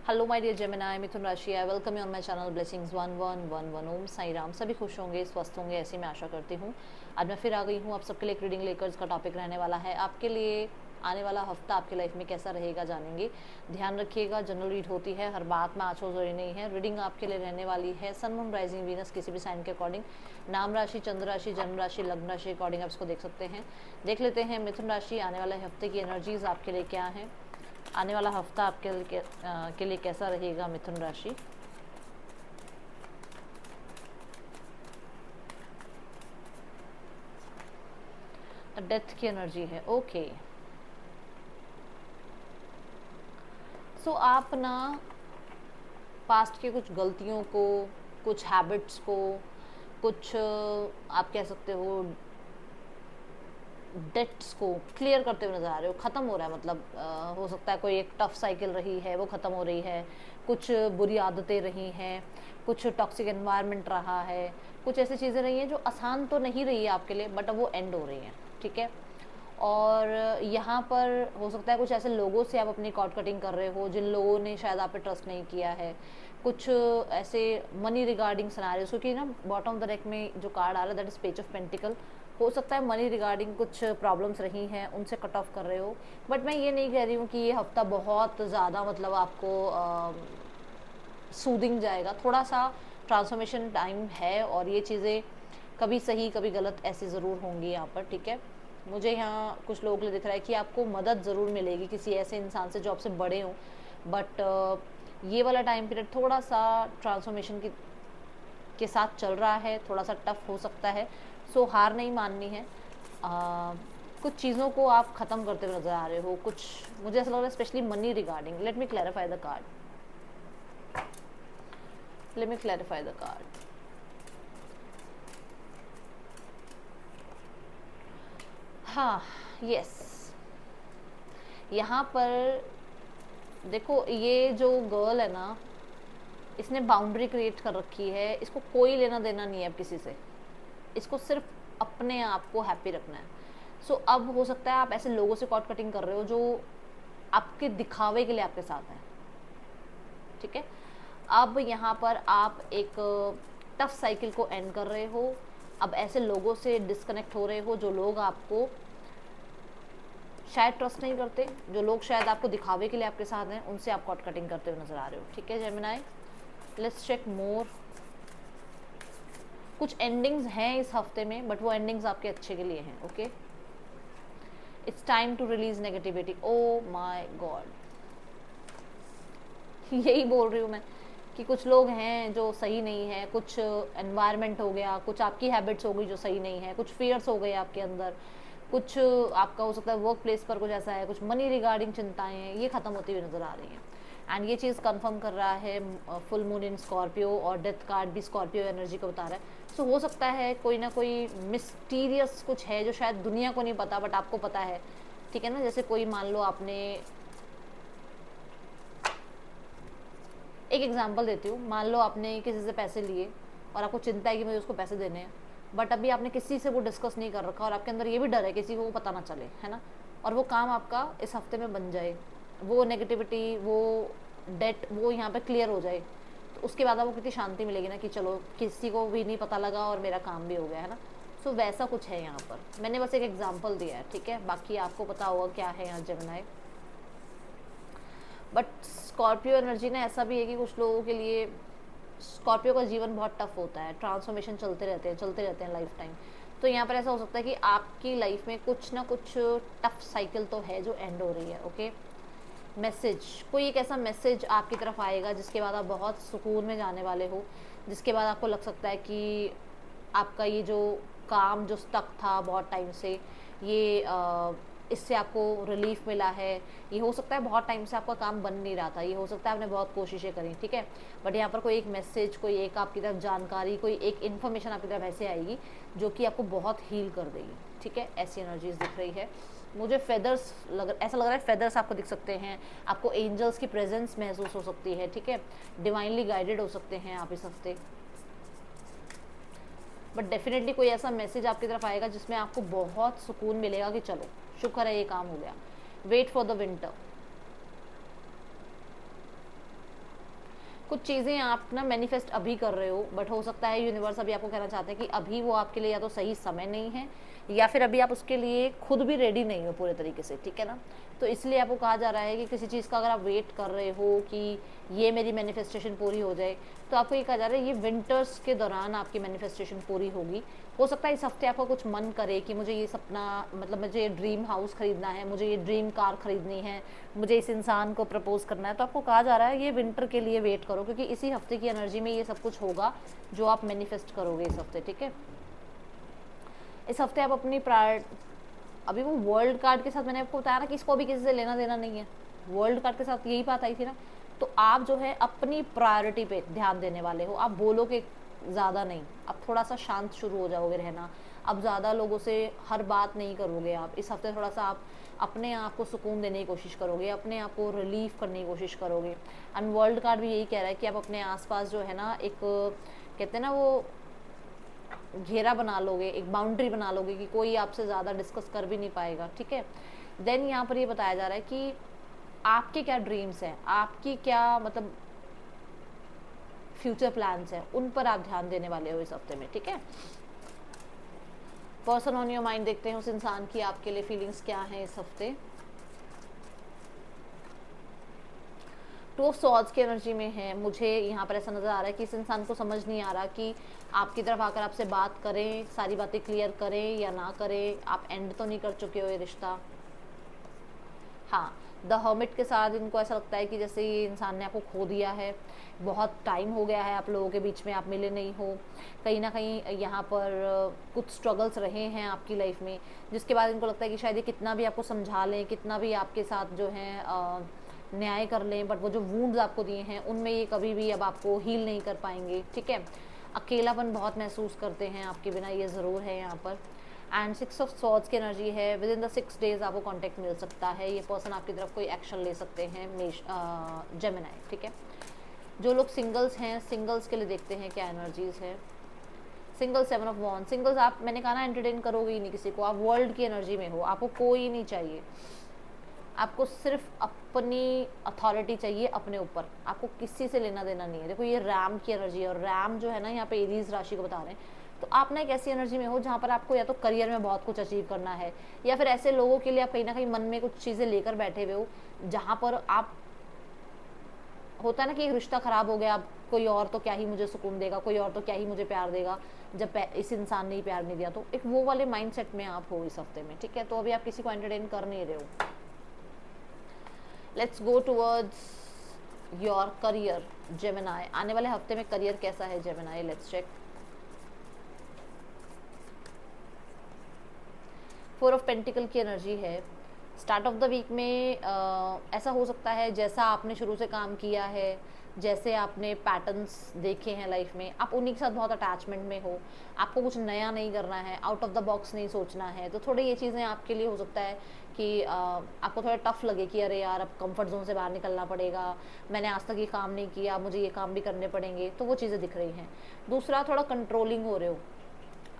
Hello my dear Gemini, मिथुन राशि। I welcome you on my channel blessings 1111। ओम साई राम। सभी खुश होंगे, स्वस्थ होंगे, ऐसी मैं आशा करती हूँ। आज मैं फिर आ गई हूँ आप सबके लिए एक रीडिंग लेकर। इसका टॉपिक रहने वाला है आपके लिए आने वाला हफ्ता आपकी लाइफ में कैसा रहेगा, जानेंगे। ध्यान रखिएगा, जनरल रीड होती है, हर बात में आँचो जरूरी नहीं है। रीडिंग आपके लिए रहने वाली है सन मून राइजिंग वीनस किसी भी साइन के अकॉर्डिंग, नाम राशि, चंद्र राशि, जन्म राशि, लग्न राशि अकॉर्डिंग आप इसको देख सकते हैं। देख लेते हैं मिथुन राशि आने वाले हफ्ते की एनर्जीज आपके लिए क्या है, आने वाला हफ्ता आपके के लिए कैसा रहेगा मिथुन राशि। डेथ की एनर्जी है, ओके। सो आप ना पास्ट के कुछ गलतियों को, कुछ हैबिट्स को, कुछ आप कह सकते हो डेट्स को क्लियर करते हुए नजर आ रहे हो। ख़त्म हो रहा है, मतलब हो सकता है कोई एक टफ साइकिल रही है वो ख़त्म हो रही है, कुछ बुरी आदतें रही हैं, कुछ टॉक्सिक एनवायरनमेंट रहा है, कुछ ऐसी चीज़ें रही हैं जो आसान तो नहीं रही है आपके लिए, बट वो एंड हो रही हैं, ठीक है। और यहाँ पर हो सकता है कुछ ऐसे लोगों से आप अपनी कॉर्ड कटिंग कर रहे हो जिन लोगों ने शायद आप पे ट्रस्ट नहीं किया है। कुछ ऐसे मनी रिगार्डिंग सिनेरियोस, क्योंकि ना बॉटम ऑफ द डेक में जो कार्ड आ रहा है that is page of pentacle. हो सकता है मनी रिगार्डिंग कुछ प्रॉब्लम्स रही हैं, उनसे कट ऑफ कर रहे हो। बट मैं ये नहीं कह रही हूँ कि ये हफ्ता बहुत ज़्यादा मतलब आपको सूदिंग जाएगा। थोड़ा सा ट्रांसफॉर्मेशन टाइम है और ये चीज़ें कभी सही कभी गलत ऐसी ज़रूर होंगी यहाँ पर, ठीक है। मुझे यहाँ कुछ लोगों के लिए दिख रहा है कि आपको मदद ज़रूर मिलेगी किसी ऐसे इंसान से जो आपसे बड़े हों, बट ये वाला टाइम पीरियड थोड़ा सा ट्रांसफॉर्मेशन के साथ चल रहा है, थोड़ा सा टफ हो सकता है। सो हार नहीं माननी है। कुछ चीज़ों को आप ख़त्म करते हुए नज़र आ रहे हो, कुछ मुझे ऐसा लग रहा है specially money regarding. Let me clarify the card, let me clarify the card. हाँ, यस। यहाँ पर देखो, ये जो गर्ल है ना, इसने बाउंड्री क्रिएट कर रखी है। इसको कोई लेना देना नहीं है अब किसी से, इसको सिर्फ अपने आप को हैप्पी रखना है। सो अब हो सकता है आप ऐसे लोगों से कॉर्ड कटिंग कर रहे हो जो आपके दिखावे के लिए आपके साथ हैं, ठीक है। अब यहाँ पर आप एक टफ साइकिल को एंड कर रहे हो। अब ऐसे लोगों से डिस्कनेक्ट हो रहे हो जो लोग आपको शायद ट्रस्ट नहीं करते, जो लोग शायद आपको दिखावे के लिए आपके साथ हैं, उनसे आप कॉर्ड कटिंग करते हुए नजर आ रहे हो, ठीक है जेमिनी। लेट्स चेक मोर। कुछ एंडिंग्स हैं इस हफ्ते में, बट वो एंडिंग्स आपके अच्छे के लिए हैं, okay. It's time to release negativity. Oh my God, यही बोल रही हूँ मैं कि कुछ लोग हैं जो सही नहीं है। कुछ एनवायरनमेंट हो गया, कुछ आपकी हैबिट्स हो गई जो सही नहीं है, कुछ फियर्स हो गए आपके अंदर, कुछ आपका हो सकता है वर्क प्लेस पर कुछ ऐसा है, कुछ मनी रिगार्डिंग चिंताएं हैं, ये ख़त्म होती हुई नज़र आ रही हैं। एंड ये चीज़ कंफर्म कर रहा है फुल मून इन स्कॉर्पियो, और डेथ कार्ड भी स्कॉर्पियो एनर्जी को बता रहा है। सो हो सकता है कोई ना कोई मिस्टीरियस कुछ है जो शायद दुनिया को नहीं पता बट आपको पता है, ठीक है ना। जैसे कोई मान लो आपने, एक एग्जांपल देती हूँ, मान लो आपने किसी से पैसे लिए और आपको चिंता है कि मुझे उसको पैसे देने हैं, बट अभी आपने किसी से वो डिस्कस नहीं कर रखा और आपके अंदर ये भी डर है किसी को वो पता ना चले, है ना। और वो काम आपका इस हफ्ते में बन जाए, वो नेगेटिविटी, वो डेट, वो यहाँ पे क्लियर हो जाए, तो उसके बाद आपको कितनी शांति मिलेगी ना कि चलो किसी को भी नहीं पता लगा और मेरा काम भी हो गया, है ना। सो वैसा कुछ है यहाँ पर। मैंने बस एक एग्जाम्पल दिया है, ठीक है, बाकी आपको पता होगा क्या है यहाँ जेमिनी। बट स्कॉर्पियो एनर्जी ना ऐसा भी है कि कुछ लोगों के लिए स्कॉर्पियो का जीवन बहुत टफ होता है, ट्रांसफॉर्मेशन चलते रहते हैं लाइफ टाइम। तो यहाँ पर ऐसा हो सकता है कि आपकी लाइफ में कुछ ना कुछ टफ साइकिल तो है जो एंड हो रही है, ओके। मैसेज, कोई एक ऐसा मैसेज आपकी तरफ आएगा जिसके बाद आप बहुत सुकून में जाने वाले हो, जिसके बाद आपको लग सकता है कि आपका ये जो काम जो स्टक था बहुत टाइम से, ये इससे आपको रिलीफ मिला है। ये हो सकता है बहुत टाइम से आपका काम बन नहीं रहा था, ये हो सकता है आपने बहुत कोशिशें करी, ठीक है। बट यहाँ पर कोई एक मैसेज, कोई एक आपकी तरफ जानकारी, कोई एक इन्फॉर्मेशन आपकी तरफ ऐसे आएगी जो कि आपको बहुत हील कर देगी, ठीक है। ऐसी एनर्जीज दिख रही है मुझे। फेदर्स ऐसा लग रहा है फेदर्स आपको दिख सकते हैं, आपको एंजल्स की प्रेजेंस महसूस हो सकती है, ठीक है। डिवाइनली गाइडेड हो सकते हैं आप इस हफ्ते। बट डेफिनेटली कोई ऐसा मैसेज आपकी तरफ आएगा जिसमें आपको बहुत सुकून मिलेगा कि चलो शुक्र है ये काम हो गया। Wait for the winter. कुछ चीज़ें आप ना मैनिफेस्ट अभी कर रहे हो, बट हो सकता है यूनिवर्स अभी आपको कहना चाहते हैं कि अभी वो आपके लिए या तो सही समय नहीं है, या फिर अभी आप उसके लिए खुद भी रेडी नहीं हो पूरे तरीके से, ठीक है ना। तो इसलिए आपको कहा जा रहा है कि किसी चीज़ का अगर आप वेट कर रहे हो कि ये मेरी मैनिफेस्टेशन पूरी हो जाए, तो आपको ये कहा जा रहा है ये विंटर्स के दौरान आपकी मैनिफेस्टेशन पूरी होगी। हो सकता है इस हफ्ते आपका कुछ मन करे कि मुझे ये सपना, मतलब मुझे ये ड्रीम हाउस खरीदना है, मुझे ये ड्रीम कार खरीदनी है, मुझे इस इंसान को प्रपोज करना है, तो आपको कहा जा रहा है ये विंटर के लिए वेट करो, क्योंकि इसी हफ्ते की एनर्जी में ये सब कुछ होगा जो आप मैनिफेस्ट करोगे इस हफ्ते, ठीक है। इस हफ्ते आप अपनी अभी वो वर्ल्ड कार्ड के साथ मैंने आपको बताया ना कि इसको अभी किसी से लेना देना नहीं है, वर्ल्ड कार्ड के साथ यही बात आई थी ना। तो आप जो है अपनी प्रायोरिटी पे ध्यान देने वाले हो, आप बोलोगे ज़्यादा नहीं, अब थोड़ा सा शांत शुरू हो जाओगे रहना, अब ज़्यादा लोगों से हर बात नहीं करोगे आप इस हफ्ते, थोड़ा सा आप अपने आप को सुकून देने की कोशिश करोगे, अपने आप को रिलीफ करने की कोशिश करोगे। एंड वर्ल्ड कार्ड भी यही कह रहा है कि आप अपने आसपास जो है ना एक, कहते हैं ना वो, घेरा बना लोगे, एक बाउंड्री बना लोगे कि कोई आपसे ज़्यादा डिस्कस कर भी नहीं पाएगा, ठीक है। देन यहाँ पर ये बताया जा रहा है कि आपके क्या ड्रीम्स हैं, आपकी क्या मतलब फ्यूचर प्लान्स हैं, उन पर आप ध्यान देने वाले हो इस हफ्ते में, ठीक है। पर्सन ऑन योर माइंड देखते हैं उस इंसान की आपके लिए फीलिंग्स क्या हैं इस हफ्ते। टू ऑफ सॉर्ड्स की एनर्जी में है, मुझे यहाँ पर ऐसा नज़र आ रहा है कि इस इंसान को समझ नहीं आ रहा कि आपकी तरफ आकर आपसे बात करें, सारी बातें क्लियर करें या ना करें, आप एंड तो नहीं कर चुके हो ये रिश्ता। हाँ, द हर्मिट के साथ इनको ऐसा लगता है कि जैसे ये इंसान ने आपको खो दिया है, बहुत टाइम हो गया है आप लोगों के बीच में, आप मिले नहीं हो, कहीं ना कहीं यहाँ पर कुछ स्ट्रगल्स रहे हैं आपकी लाइफ में, जिसके बाद इनको लगता है कि शायद ये कितना भी आपको समझा लें, कितना भी आपके साथ जो है न्याय कर लें, बट वो जो वूंड्स आपको दिए हैं उनमें ये कभी भी अब आपको हील नहीं कर पाएंगे, ठीक है। अकेलापन बहुत महसूस करते हैं आपके बिना, ये ज़रूर है यहाँ पर। एंड 6 ऑफ सॉर्ड्स की एनर्जी है, विद इन द 6 डेज आपको कांटेक्ट मिल सकता है, ये पर्सन आपकी तरफ कोई एक्शन ले सकते हैं, जेमिनी, ठीक है। जो लोग सिंगल्स हैं, सिंगल्स के लिए देखते हैं क्या एनर्जीज है। सिंगल 7 ऑफ वॉन्ड, सिंगल्स आप, मैंने कहा ना एंटरटेन करोगे ही नहीं किसी को, आप वर्ल्ड की एनर्जी में हो, आपको कोई नहीं चाहिए, आपको सिर्फ अपनी अथॉरिटी चाहिए अपने ऊपर, आपको किसी से लेना देना नहीं है। देखो ये रैम की एनर्जी है, और रैम जो है ना यहाँ पे एरीज राशि को बता रहे हैं, तो आप ना एक ऐसी एनर्जी में हो जहाँ पर आपको या तो करियर में बहुत कुछ अचीव करना है, या फिर ऐसे लोगों के लिए आप कहीं ना कहीं मन में कुछ चीज़ें लेकर बैठे हुए हो, जहाँ पर आप, होता है ना कि एक रिश्ता ख़राब हो गया, अब कोई और तो क्या ही मुझे सुकून देगा, कोई और तो क्या ही मुझे प्यार देगा, जब इस इंसान ने ही प्यार नहीं दिया, तो एक वो वाले माइंडसेट में आप हो इस हफ्ते में, ठीक है। तो अभी आप किसी को एंटरटेन कर नहीं रहे हो। Let's go towards your career Gemini, आने वाले हफ्ते में करियर कैसा है Gemini, let's check. 4 of pentacle की एनर्जी है। स्टार्ट ऑफ द वीक में ऐसा हो सकता है जैसा आपने शुरू से काम किया है, जैसे आपने पैटर्न्स देखे हैं लाइफ में, आप उन्हीं के साथ बहुत अटैचमेंट में हो, आपको कुछ नया नहीं करना है, आउट ऑफ द बॉक्स नहीं सोचना है, तो थोड़ी ये चीज़ें आपके लिए हो सकता है कि आपको थोड़ा टफ लगे कि अरे यार अब कंफर्ट जोन से बाहर निकलना पड़ेगा, मैंने आज तक ये काम नहीं किया, मुझे ये काम भी करने पड़ेंगे, तो वो चीज़ें दिख रही हैं। दूसरा, थोड़ा कंट्रोलिंग हो रहे हो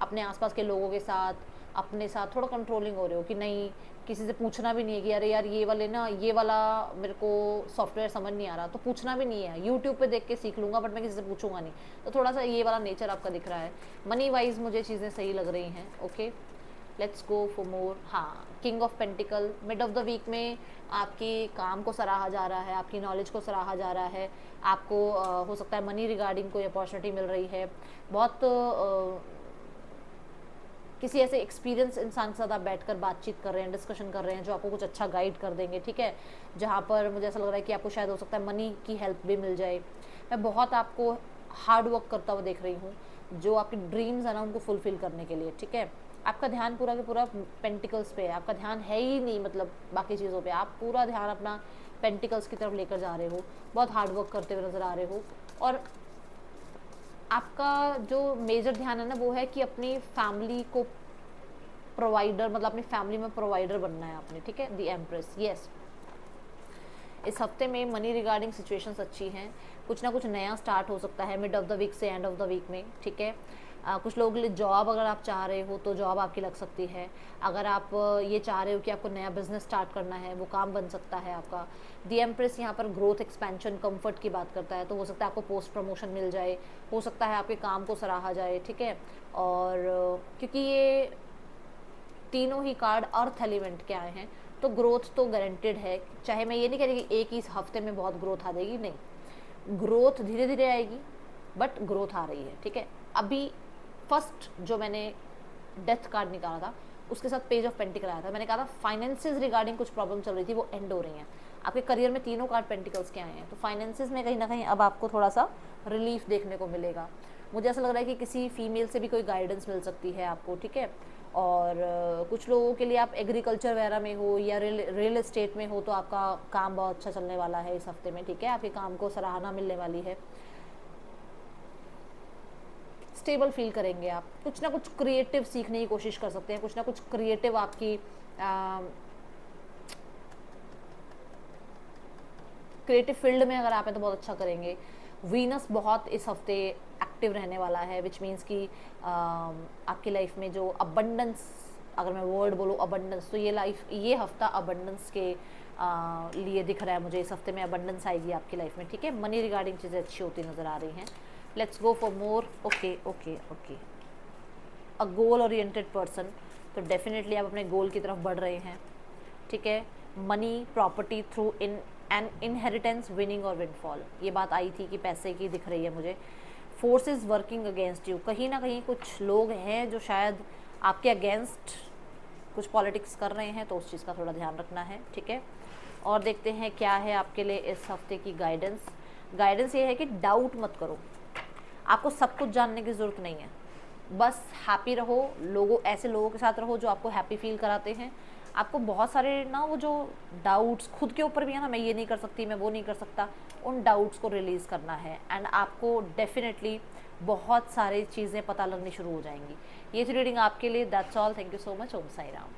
अपने आसपास के लोगों के साथ, अपने साथ थोड़ा कंट्रोलिंग हो रहे हो कि नहीं, किसी से पूछना भी नहीं है कि अरे यार ये वाले ना, ये वाला मेरे को सॉफ्टवेयर समझ नहीं आ रहा, तो पूछना भी नहीं है, यूट्यूब पे देख के सीख लूँगा, बट मैं किसी से पूछूंगा नहीं, तो थोड़ा सा ये वाला नेचर आपका दिख रहा है। मनी वाइज मुझे चीज़ें सही लग रही हैं, okay. Let's go for more. हाँ, king of pentacle, mid of the week में आपकी काम को सराहा जा रहा है, आपकी नॉलेज को सराहा जा रहा है, आपको हो सकता है मनी रिगार्डिंग कोई अपॉर्चुनिटी मिल रही है, बहुत किसी ऐसे एक्सपीरियंस इंसान के साथ आप बैठकर बातचीत कर रहे हैं, डिस्कशन कर रहे हैं, जो आपको कुछ अच्छा गाइड कर देंगे, ठीक है। जहाँ पर मुझे ऐसा लग रहा है कि आपको शायद हो सकता है मनी की हेल्प भी मिल जाए। मैं बहुत आपको हार्ड वर्क करता हुआ देख रही हूँ, जो आपकी ड्रीम्स है ना उनको फुलफिल करने के लिए, ठीक है। आपका ध्यान पूरा के पूरा पेंटिकल्स पे है, आपका ध्यान है ही नहीं मतलब बाकी चीज़ों पे, आप पूरा ध्यान अपना पेंटिकल्स की तरफ लेकर जा रहे हो, बहुत हार्ड वर्क करते हुए नज़र आ रहे हो, और आपका जो मेजर ध्यान है ना वो है कि अपनी फैमिली को प्रोवाइडर, मतलब अपनी फैमिली में प्रोवाइडर बनना है आपने, ठीक है। The empress, yes. इस हफ्ते में मनी रिगार्डिंग सिचुएशंस अच्छी हैं, कुछ ना कुछ नया स्टार्ट हो सकता है मिड ऑफ द वीक से एंड ऑफ द वीक में, ठीक है। कुछ लोगों के लिए जॉब अगर आप चाह रहे हो तो जॉब आपकी लग सकती है। अगर आप ये चाह रहे हो कि आपको नया बिजनेस स्टार्ट करना है, वो काम बन सकता है आपका। दी एम्प्रेस यहाँ पर ग्रोथ, एक्सपेंशन, कंफर्ट की बात करता है, तो हो सकता है आपको पोस्ट प्रमोशन मिल जाए, हो सकता है आपके काम को सराहा जाए, ठीक है। और क्योंकि ये तीनों ही कार्ड अर्थ एलिमेंट के आए हैं, तो ग्रोथ तो गारंटेड है। चाहे मैं ये नहीं कह रही कि एक ही हफ्ते में बहुत ग्रोथ आ जाएगी, नहीं, ग्रोथ धीरे धीरे आएगी, बट ग्रोथ आ रही है, ठीक है। अभी फर्स्ट जो मैंने डेथ कार्ड निकाला था, उसके साथ पेज ऑफ पेंटिकल आया था, मैंने कहा था फाइनेंसेस रिगार्डिंग कुछ प्रॉब्लम चल रही थी, वो एंड हो रही हैं। आपके करियर में तीनों कार्ड पेंटिकल्स के आए हैं, तो फाइनेंसेस में कहीं ना कहीं अब आपको थोड़ा सा रिलीफ देखने को मिलेगा। मुझे ऐसा लग रहा है कि किसी फीमेल से भी कोई गाइडेंस मिल सकती है आपको, ठीक है। और कुछ लोगों के लिए आप एग्रीकल्चर वगैरह में हो या रियल एस्टेट में हो, तो आपका काम बहुत अच्छा चलने वाला है इस हफ्ते में, ठीक है। आपके काम को सराहना मिलने वाली है, स्टेबल फील करेंगे आप। कुछ ना कुछ क्रिएटिव सीखने की कोशिश कर सकते हैं, कुछ ना कुछ क्रिएटिव आपकी क्रिएटिव फील्ड में अगर आप हैं तो बहुत अच्छा करेंगे। वीनस बहुत इस हफ्ते एक्टिव रहने वाला है, विच मीन्स कि आपकी लाइफ में जो अबंडेंस, अगर मैं वर्ड बोलूँ अबंडेंस, तो ये हफ्ता अबंडेंस के लिए दिख रहा है मुझे। इस हफ्ते में अबंडेंस आएगी आपकी लाइफ में, ठीक है। मनी रिगार्डिंग चीज़ें अच्छी होती नज़र आ रही हैं। Let's go for more. Okay okay okay, a goal oriented person, तो डेफिनेटली आप अपने गोल की तरफ बढ़ रहे हैं, ठीक है। Money, property through in an inheritance, winning और विनफॉल, ये बात आई थी कि पैसे की दिख रही है मुझे। Force is working against you, कहीं ना कहीं कुछ लोग हैं जो शायद आपके अगेंस्ट कुछ पॉलिटिक्स कर रहे हैं, तो उस चीज़ का थोड़ा ध्यान रखना है, ठीक है। और देखते हैं क्या है आपके लिए इस हफ्ते की गाइडेंस। गाइडेंस ये है कि डाउट मत करो, आपको सब कुछ जानने की ज़रूरत नहीं है, बस हैप्पी रहो, ऐसे लोगों के साथ रहो जो आपको हैप्पी फील कराते हैं। आपको बहुत सारे ना वो जो डाउट्स खुद के ऊपर भी है ना, मैं ये नहीं कर सकती, मैं वो नहीं कर सकता, उन डाउट्स को रिलीज़ करना है, एंड आपको डेफिनेटली बहुत सारी चीज़ें पता लगनी शुरू हो जाएंगी। ये थी रीडिंग आपके लिए। That's all, thank you so much. Om Sai Ram.